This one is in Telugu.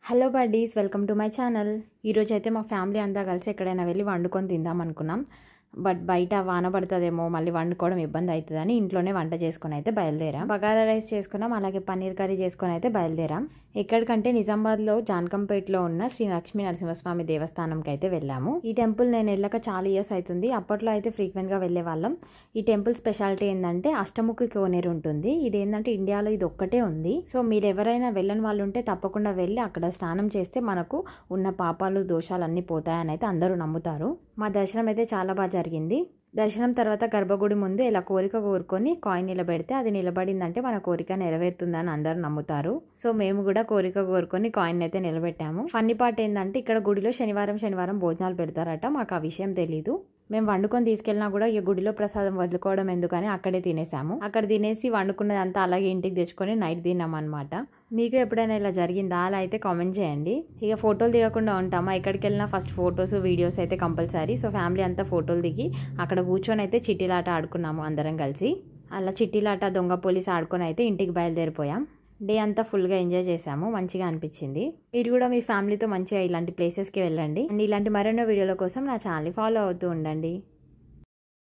Hello buddies, welcome to my channel. ఈరోజు అయితే మా ఫ్యామిలీ అంతా కలిసి ఎక్కడైనా వెళ్ళి వండుకొని తిందాం అనుకున్నాం. బట్ బయట వాన పడుతుందేమో, మళ్ళీ వండుకోవడం ఇబ్బంది అవుతుందని ఇంట్లోనే వంట చేసుకొని అయితే బయలుదేరాం. బగారా రైస్ చేసుకున్నాం, అలాగే పన్నీర్ కర్రీ చేసుకొని అయితే బయలుదేరాం. ఎక్కడికంటే నిజామాబాద్లో జాన్కంపేటలో ఉన్న శ్రీ లక్ష్మీ నరసింహస్వామి దేవస్థానంకి అయితే వెళ్ళాము. ఈ టెంపుల్ నేను వెళ్ళక చాలా ఇయర్స్ అవుతుంది. అప్పట్లో అయితే ఫ్రీక్వెంట్గా వెళ్ళే వాళ్ళం. ఈ టెంపుల్ స్పెషాలిటీ ఏంటంటే అష్టముఖి కోనేరు ఉంటుంది. ఇది ఏంటంటే ఇండియాలో ఇది ఒక్కటే ఉంది. సో మీరు ఎవరైనా వెళ్ళని వాళ్ళు ఉంటే తప్పకుండా వెళ్ళి అక్కడ స్నానం చేస్తే మనకు ఉన్న పాపాలు దోషాలు అన్నీ పోతాయని అయితే అందరూ నమ్ముతారు. మా దర్శనం అయితే చాలా బాగా జరిగింది. దర్శనం తర్వాత గర్భగుడి ముందు ఇలా కోరిక కోరుకొని కాయిన్ నిలబెడితే అది నిలబడిందంటే మన కోరిక నెరవేరుతుందని అందరూ నమ్ముతారు. సో మేము కూడా కోరిక కోరుకొని కాయిన్ అయితే నిలబెట్టాము. ఫన్నీ పార్ట్ ఏంటంటే ఇక్కడ గుడిలో శనివారం భోజనాలు పెడతారట. మాకు ఆ విషయం తెలీదు. మేము వండుకొని తీసుకెళ్ళినా కూడా ఈ గుడిలో ప్రసాదం వదులుకోవడం ఎందుకని అక్కడే తినేసాము. అక్కడ తినేసి వండుకున్నదంతా అలాగే ఇంటికి తెచ్చుకొని నైట్ తిన్నామన్నమాట. మీకు ఎప్పుడైనా ఇలా జరిగిందా? అలా అయితే కామెంట్ చేయండి. ఇక ఫోటోలు దిగకుండా ఉంటామా? ఎక్కడికి వెళ్ళినా ఫస్ట్ ఫొటోస్ వీడియోస్ అయితే కంపల్సరీ. సో ఫ్యామిలీ అంతా ఫోటోలు దిగి అక్కడ కూర్చొని అయితే చిట్టీలాట ఆడుకున్నాము అందరం కలిసి. అలా చిట్టీలాట దొంగ పోలీస్ ఆడుకొని అయితే ఇంటికి బయలుదేరిపోయాం. డే అంతా ఫుల్గా ఎంజాయ్ చేసాము, మంచిగా అనిపించింది. మీరు కూడా మీ ఫ్యామిలీతో మంచిగా ఇలాంటి ప్లేసెస్కి వెళ్ళండి. అండ్ ఇలాంటి మరెన్నో వీడియోల కోసం నా ఛానల్ని ఫాలో అవుతూ ఉండండి.